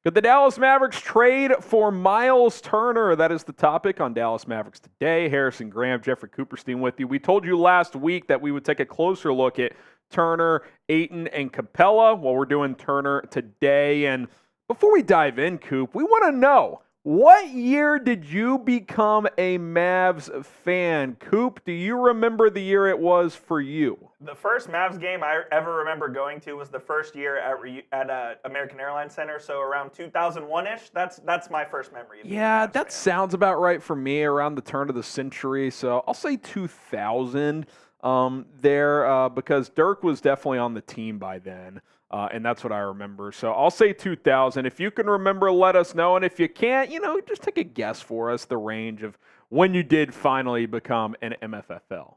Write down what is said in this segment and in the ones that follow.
Could the Dallas Mavericks trade for Myles Turner? That is the topic on Dallas Mavericks Today. Harrison Graham, Jeffrey Cooperstein with you. We told you last week that we would take a closer look at Turner, Ayton, and Capela. Well, we're doing Turner today. And before we dive in, Coop, we want to know, what year did you become a Mavs fan? Coop, do you remember the year it was for you? The first Mavs game I ever remember going to was the first year at American Airlines Center, so around 2001-ish. That's my first memory. Yeah, that sounds about right for me, around the turn of the century. So I'll say 2000 because Dirk was definitely on the team by then. And that's what I remember. So I'll say 2000. If you can remember, let us know. And if you can't, just take a guess for us, the range of when you did finally become an MFFL.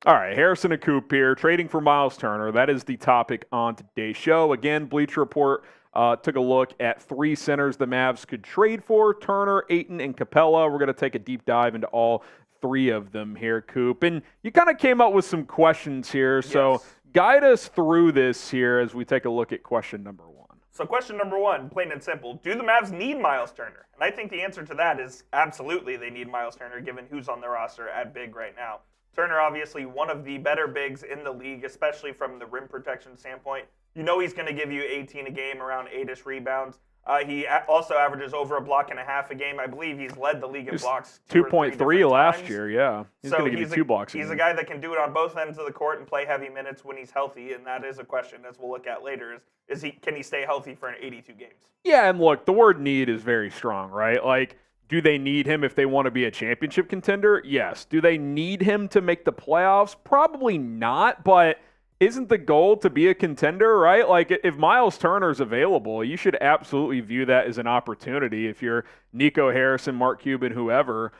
All right, Harrison and Coop here, trading for Myles Turner. That is the topic on today's show. Again, Bleacher Report took a look at 3 centers the Mavs could trade for: Turner, Ayton, and Capela. We're going to take a deep dive into all 3 of them here, Coop. And you kind of came up with some questions here, so guide us through this here as we take a look at question number 1. So question number 1, plain and simple, do the Mavs need Myles Turner? And I think the answer to that is absolutely they need Myles Turner, given who's on the roster at big right now. Turner, obviously, one of the better bigs in the league, especially from the rim protection standpoint. You know he's going to give you 18 a game, around 8-ish rebounds. He also averages over a block and a half a game. I believe he's led the league in blocks 2.3 last year, yeah. He's going to give you 2 blocks a game. He's a guy that can do it on both ends of the court and play heavy minutes when he's healthy, and that is a question, as we'll look at later, can he stay healthy for 82 games? Yeah, and look, the word need is very strong, right? Like, do they need him if they want to be a championship contender? Yes. Do they need him to make the playoffs? Probably not, but isn't the goal to be a contender, right? Like, if Myles Turner is available, you should absolutely view that as an opportunity if you're Nico Harrison, Mark Cuban, whoever,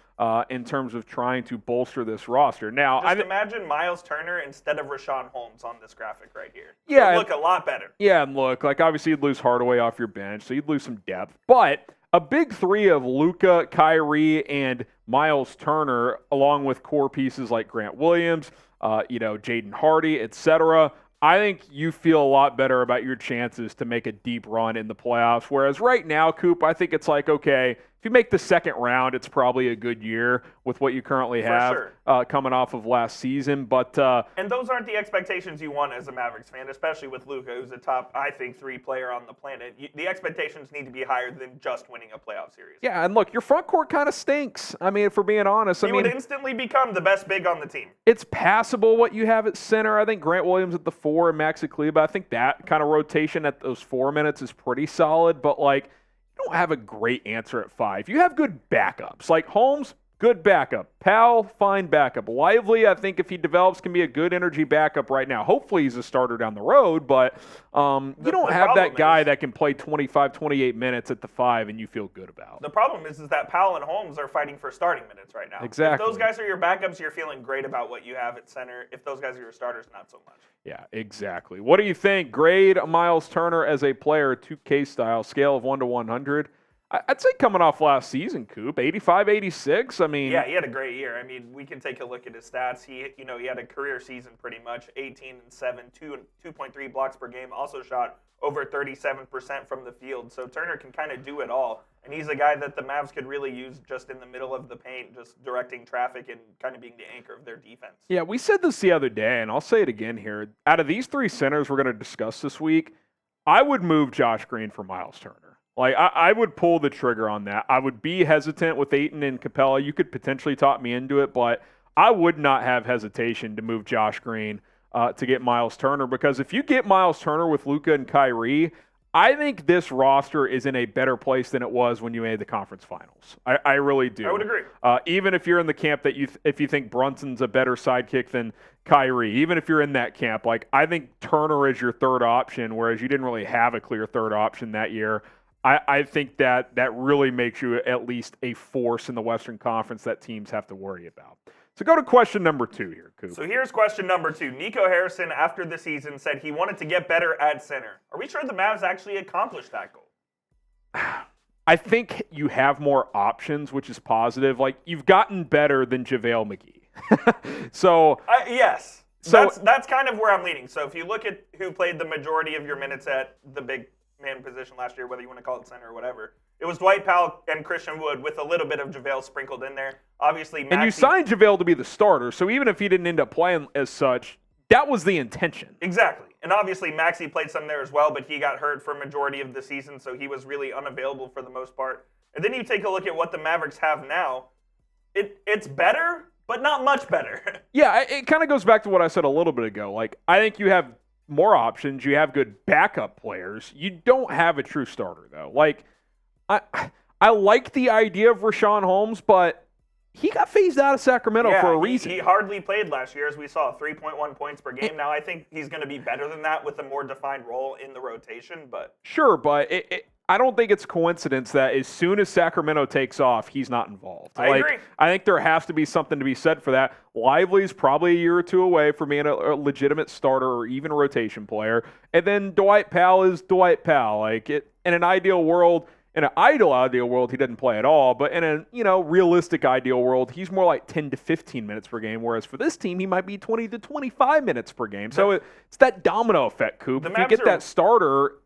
in terms of trying to bolster this roster. Now, just imagine Myles Turner instead of Richaun Holmes on this graphic right here. Yeah. It'd look a lot better. Yeah, and look, like, obviously you'd lose Hardaway off your bench, so you'd lose some depth. But a big 3 of Luka, Kyrie, and Myles Turner, along with core pieces like Grant Williams, Jaden Hardy, etc. I think you feel a lot better about your chances to make a deep run in the playoffs. Whereas right now, Coop, I think it's like, okay, if you make the second round, it's probably a good year with what you currently have coming off of last season. But and those aren't the expectations you want as a Mavericks fan, especially with Luka, who's a top, I think, 3 player on the planet. The expectations need to be higher than just winning a playoff series. Yeah, and look, your front court kind of stinks. I mean, if we're being honest. He would instantly become the best big on the team. It's passable what you have at center. I think Grant Williams at the 4 and Maxi Kleber. I think that kind of rotation at those 4 minutes is pretty solid, but like, you don't have a great answer at 5. You have good backups. Like Holmes, good backup. Powell, fine backup. Lively, I think if he develops, can be a good energy backup right now. Hopefully he's a starter down the road, but you don't have that guy that can play 25, 28 minutes at the 5 and you feel good about. The problem is that Powell and Holmes are fighting for starting minutes right now. Exactly. If those guys are your backups, you're feeling great about what you have at center. If those guys are your starters, not so much. Yeah, exactly. What do you think? Grade Myles Turner as a player, 2K style, scale of 1 to 100. I'd say coming off last season, Coop, 85, 86. I mean, yeah, he had a great year. I mean, we can take a look at his stats. He had a career season pretty much, 18 and 7, 2.3 blocks per game. Also shot over 37% from the field. So Turner can kind of do it all, and he's a guy that the Mavs could really use just in the middle of the paint, just directing traffic and kind of being the anchor of their defense. Yeah, we said this the other day, and I'll say it again here. Out of these 3 centers we're going to discuss this week, I would move Josh Green for Myles Turner. Like, I would pull the trigger on that. I would be hesitant with Ayton and Capela. You could potentially talk me into it, but I would not have hesitation to move Josh Green to get Myles Turner, because if you get Myles Turner with Luka and Kyrie, I think this roster is in a better place than it was when you made the conference finals. I really do. I would agree. Even if you're in the camp that if you think Brunson's a better sidekick than Kyrie, even if you're in that camp, like, I think Turner is your third option, whereas you didn't really have a clear third option that year. I think that really makes you at least a force in the Western Conference that teams have to worry about. So go to question number 2 here, Coop. So here's question number 2. Nico Harrison, after the season, said he wanted to get better at center. Are we sure the Mavs actually accomplished that goal? I think you have more options, which is positive. Like, you've gotten better than JaVale McGee. Yes. So that's kind of where I'm leaning. So if you look at who played the majority of your minutes at the big man position last year, whether you want to call it center or whatever, it was Dwight Powell and Christian Wood with a little bit of JaVale sprinkled in there. Obviously, Maxi, and you signed JaVale to be the starter, so even if he didn't end up playing as such, that was the intention. Exactly. And obviously, Maxi played some there as well, but he got hurt for a majority of the season, so he was really unavailable for the most part. And then you take a look at what the Mavericks have now. It's better, but not much better. Yeah, it kind of goes back to what I said a little bit ago. Like, I think you have more options. You have good backup players. You don't have a true starter, though. Like, I like the idea of Richaun Holmes, but he got phased out of Sacramento for a reason. He hardly played last year, as we saw, 3.1 points per game. Now, I think he's going to be better than that with a more defined role in the rotation. But sure, but I don't think it's coincidence that as soon as Sacramento takes off, he's not involved. I agree. I think there has to be something to be said for that. Lively's probably a year or two away from being a legitimate starter or even a rotation player. And then Dwight Powell is Dwight Powell. Like, in an ideal world, in an ideal world, he doesn't play at all. But in a realistic ideal world, he's more like 10 to 15 minutes per game. Whereas for this team, he might be 20 to 25 minutes per game. So it's that domino effect, Coop. If you get that starter,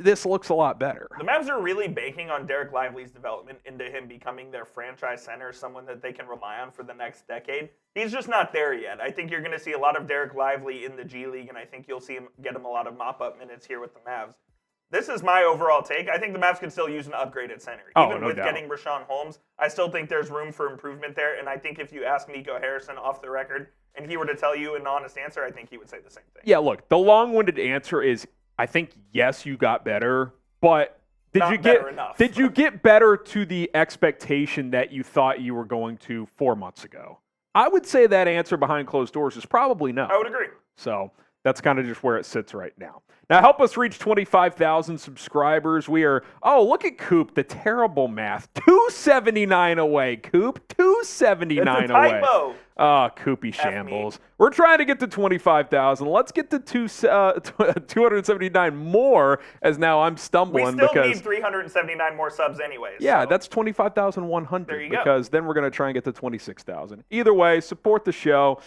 this looks a lot better. The Mavs are really banking on Dereck Lively's development into him becoming their franchise center, someone that they can rely on for the next decade. He's just not there yet. I think you're going to see a lot of Dereck Lively in the G League, and I think you'll see him get him a lot of mop-up minutes here with the Mavs. This is my overall take. I think the Mavs could still use an upgrade at center. Even with getting Richaun Holmes, I still think there's room for improvement there, and I think if you ask Nico Harrison off the record and he were to tell you an honest answer, I think he would say the same thing. Yeah, look, the long-winded answer is I think, yes, you got better, but did you get better to the expectation that you thought you were going to 4 months ago? I would say that answer behind closed doors is probably no. I would agree. So that's kind of just where it sits right now. Now, help us reach 25,000 subscribers. We are, look at Coop, the terrible math. 279 away, Coop. 279 it's a typo. away. Coopy shambles. We're trying to get to 25,000. Let's get to 279 more, as now I'm stumbling. We still need 379 more subs anyways. Yeah, so. that's 25,100. There you because then we're going to try and get to 26,000. Either way, support the show.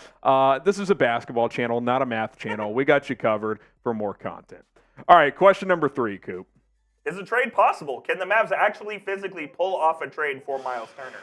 This is a basketball channel, not a math channel. We got you covered for more content. All right, question number 3, Coop. Is a trade possible? Can the Mavs actually physically pull off a trade for Myles Turner?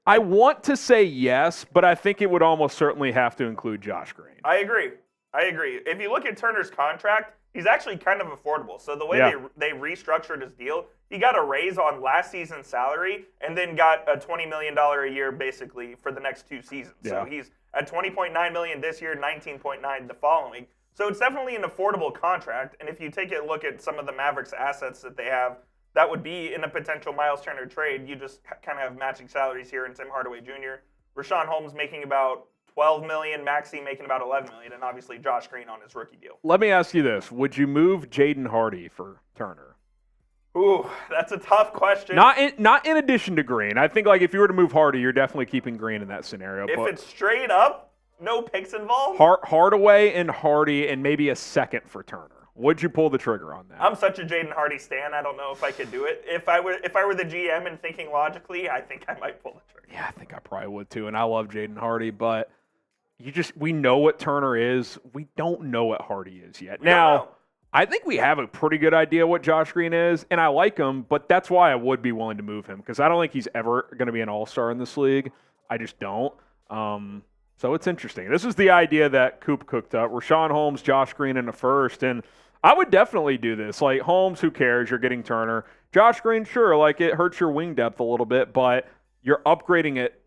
I want to say yes, but I think it would almost certainly have to include Josh Green. I agree. If you look at Turner's contract, he's actually kind of affordable. So the way they restructured his deal, he got a raise on last season's salary and then got a $20 million a year basically for the next 2 seasons. Yeah. So he's at $20.9 million this year, $19.9 the following. So it's definitely an affordable contract. And if you take a look at some of the Mavericks assets that they have, that would be in a potential Myles Turner trade. You just kind of have matching salaries here in Tim Hardaway Jr. Richaun Holmes making about $12 million, Maxi making about $11 million, and obviously Josh Green on his rookie deal. Let me ask you this. Would you move Jaden Hardy for Turner? Ooh, that's a tough question. Not in addition to Green. I think like if you were to move Hardy, you're definitely keeping Green in that scenario. If it's straight up, no picks involved? Hardaway and Hardy and maybe a second for Turner. Would you pull the trigger on that? I'm such a Jaden Hardy stan. I don't know if I could do it. If I were the GM and thinking logically, I think I might pull the trigger. Yeah, I think I probably would too. And I love Jaden Hardy, but we know what Turner is. We don't know what Hardy is yet. Now, I think we have a pretty good idea what Josh Green is, and I like him, but that's why I would be willing to move him because I don't think he's ever going to be an all-star in this league. I just don't. So it's interesting. This is the idea that Coop cooked up. Richaun Holmes, Josh Green in the first, and I would definitely do this. Like, Holmes, who cares? You're getting Turner. Josh Green, sure, like it hurts your wing depth a little bit, but you're upgrading it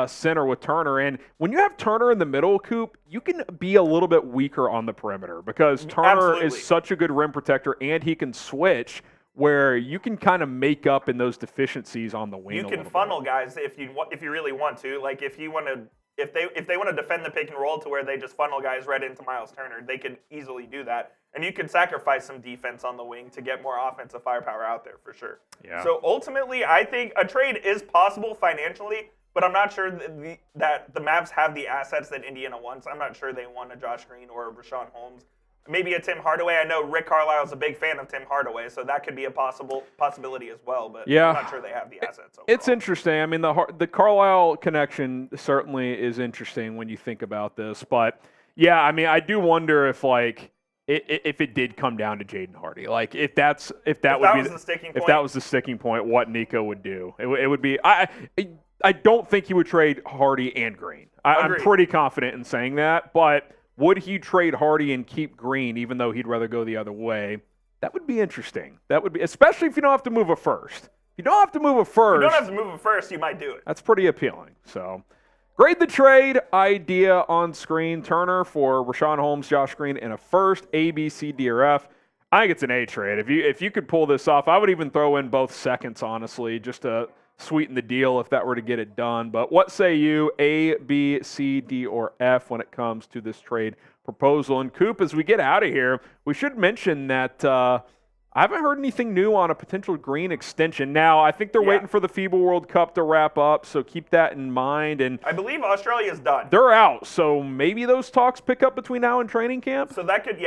center with Turner. And when you have Turner in the middle, Coop, you can be a little bit weaker on the perimeter because Turner is such a good rim protector and he can switch where you can kind of make up in those deficiencies on the wing. You can funnel guys if you really want to. Like if they want to defend the pick and roll to where they just funnel guys right into Myles Turner, they could easily do that. And you could sacrifice some defense on the wing to get more offensive firepower out there for sure. Yeah. So ultimately, I think a trade is possible financially, but I'm not sure that the Mavs have the assets that Indiana wants. I'm not sure they want a Josh Green or a Richaun Holmes. maybe a Tim Hardaway. I know Rick Carlisle's a big fan of Tim Hardaway, so that could be a possibility as well. But Yeah. I'm not sure they have the assets. Overall. It's interesting. I mean, the Carlisle connection certainly is interesting when you think about this. But yeah, I mean, I do wonder if if it did come down to Jaden Hardy, like if that was the sticking point. If that was the sticking point, what Nico would do, it would be. I don't think he would trade Hardy and Green. I'm pretty confident in saying that, but. Would he trade Hardy and keep Green, even though he'd rather go the other way? That would be interesting. That would be, especially if you don't have to move a first. If you don't have to move a first. If you don't have to move a first, you might do it. That's pretty appealing. So, grade the trade idea on screen. Turner for Richaun Holmes, Josh Green, and a first. A, B, C, D, or F. I think it's an A trade. If you could pull this off, I would even throw in both seconds, honestly, just to sweeten the deal if that were to get it done. But what say you, A, B, C, D, or F when it comes to this trade proposal? And Coop, as we get out of here, we should mention that I haven't heard anything new on a potential Green extension. Now, I think they're waiting for the FIBA World Cup to wrap up, so keep that in mind. And I believe Australia's done. They're out, so maybe those talks pick up between now and training camp? So that could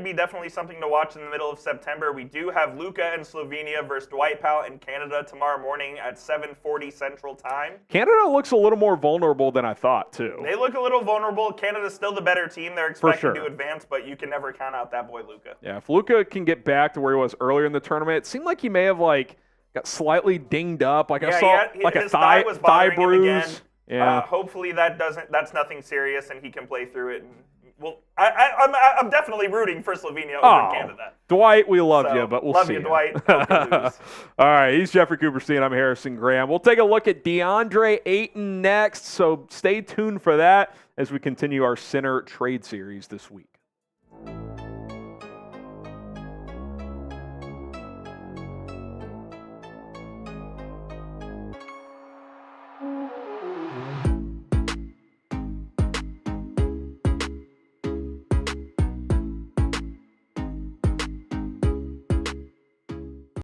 be definitely something to watch in the middle of September. We do have Luka and Slovenia versus Dwight Powell in Canada tomorrow morning at 7:40 Central Time. Canada looks a little more vulnerable than I thought, too. They look a little vulnerable. Canada's still the better team. They're expected to advance, but you can never count out that boy Luka. Yeah, if Luka can get back to where he was earlier in the tournament, it seemed like he may have got slightly dinged up. I saw his thigh was bothering him again. Yeah. Hopefully that's nothing serious and he can play through it. And I'm definitely rooting for Slovenia over Canada. Dwight, we love you, but we'll see. Love you, Dwight. Hope you lose. All right, he's Jeffrey Cooperstein. I'm Harrison Graham. We'll take a look at Deandre Ayton next, so stay tuned for that as we continue our center trade series this week.